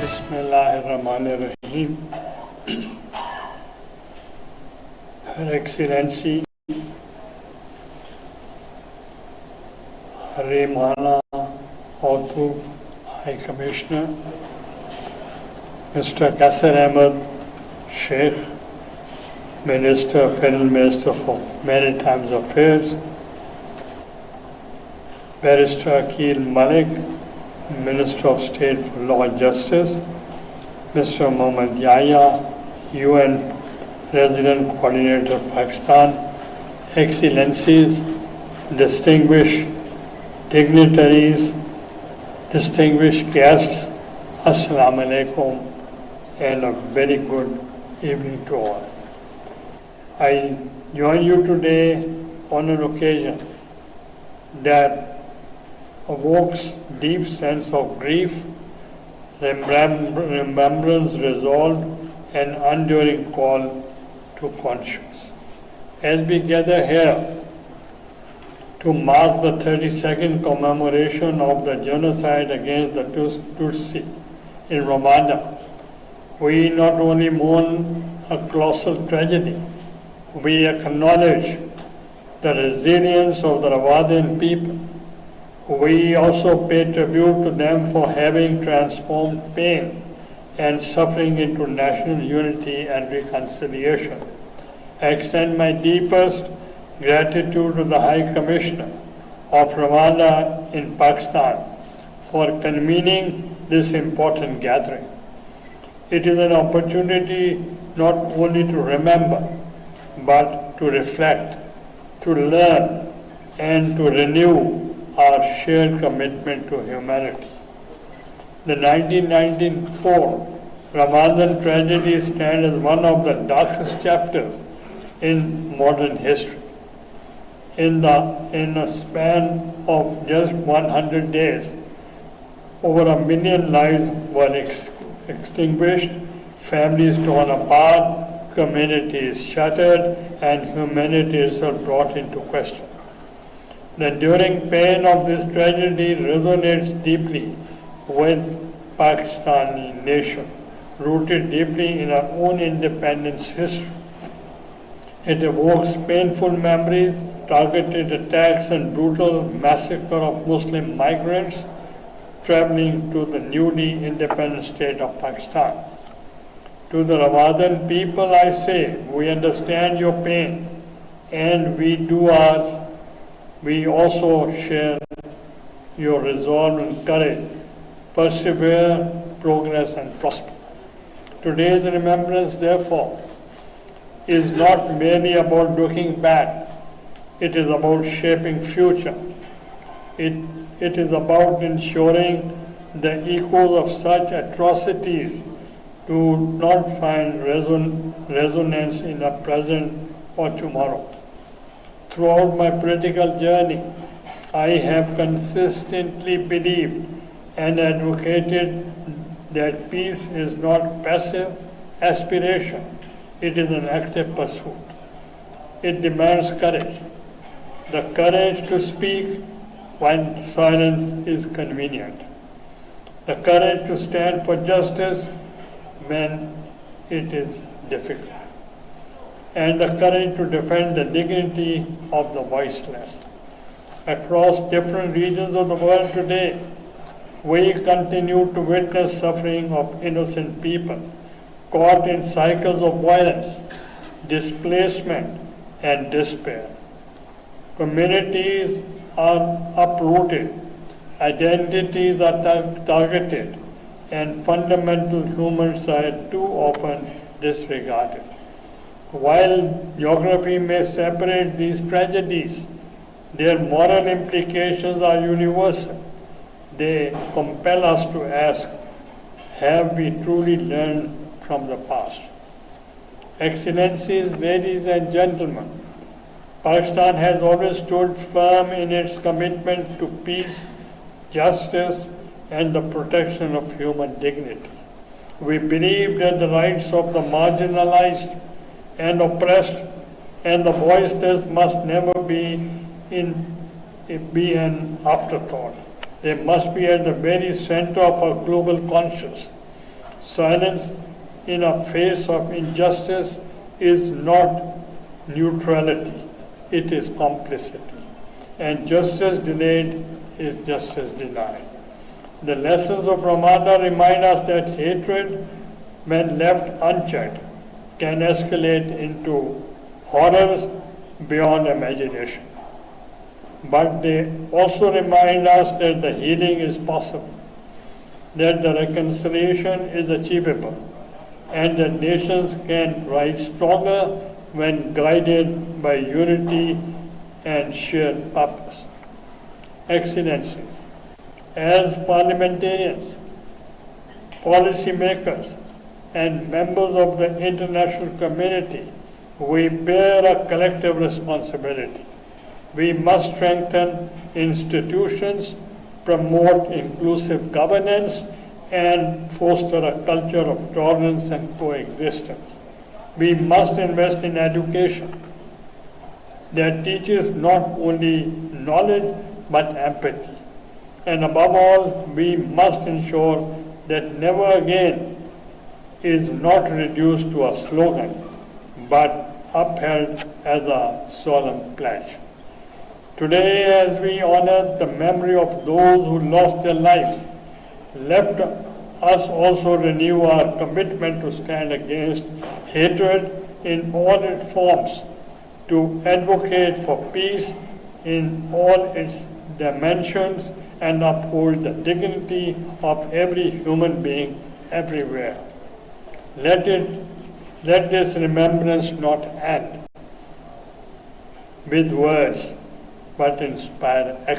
Bismillahirrahmanirrahim. Her Excellency Harimana Autu High Commissioner, Mr. Qasir Ahmed Sheikh, Federal Minister for Maritime Affairs, Barrister Akil Malik, Minister of State for Law and Justice, Mr. Mohammad Yahya, UN Resident Coordinator Pakistan, Excellencies, distinguished dignitaries, distinguished guests, Assalamu alaikum, and a very good evening to all. I join you today on an occasion that evokes deep sense of grief, remembrance, resolve, and enduring call to conscience. As we gather here to mark the 32nd commemoration of the genocide against the Tutsi in Rwanda, we not only mourn a colossal tragedy, we acknowledge the resilience of the Rwandan people. We also pay tribute to them for having transformed pain and suffering into national unity and reconciliation. I extend my deepest gratitude to the High Commissioner of Rwanda in Pakistan for convening this important gathering. It is an opportunity not only to remember, but to reflect, to learn, and to renew our shared commitment to humanity. The 1994 Rwandan tragedy stands as one of the darkest chapters in modern history. In a span of just 100 days, over 1 million lives were extinguished, families torn apart, communities shattered, and humanity itself brought into question. The enduring pain of this tragedy resonates deeply with Pakistani nation, rooted deeply in our own independence history. It evokes painful memories, targeted attacks, and brutal massacre of Muslim migrants traveling to the newly independent state of Pakistan. To the Rwandan people, I say, we understand your pain, and we do ours. We also share your resolve and courage, persevere, progress, and prosper. Today's remembrance, therefore, is not merely about looking back. It is about shaping future. It is about ensuring the echoes of such atrocities do not find resonance in the present or tomorrow. Throughout my political journey, I have consistently believed and advocated that peace is not passive aspiration, it is an active pursuit. It demands courage, the courage to speak when silence is convenient, the courage to stand for justice when it is difficult, and the courage to defend the dignity of the voiceless. Across different regions of the world today, we continue to witness suffering of innocent people caught in cycles of violence, displacement, and despair. Communities are uprooted, identities are targeted, and fundamental human rights are too often disregarded. While geography may separate these tragedies, their moral implications are universal. They compel us to ask, have we truly learned from the past? Excellencies, ladies and gentlemen, Pakistan has always stood firm in its commitment to peace, justice, and the protection of human dignity. We believe that the rights of the marginalized and oppressed and the voiceless must never be an afterthought. They must be at the very center of our global conscience. Silence in the face of injustice is not neutrality, it is complicity. And justice delayed is justice denied. The lessons of Ramadan remind us that hatred, when left unchecked, can escalate into horrors beyond imagination. But they also remind us that the healing is possible, that the reconciliation is achievable, and that nations can rise stronger when guided by unity and shared purpose. Excellencies, as parliamentarians, policymakers, and members of the international community, we bear a collective responsibility. We must strengthen institutions, promote inclusive governance, and foster a culture of tolerance and coexistence. We must invest in education that teaches not only knowledge but empathy. And above all, we must ensure that never again is not reduced to a slogan but upheld as a solemn pledge. Today, as we honor the memory of those who lost their lives, let us also renew our commitment to stand against hatred in all its forms, to advocate for peace in all its dimensions, and uphold the dignity of every human being everywhere. Let this remembrance not end with words, but inspire action.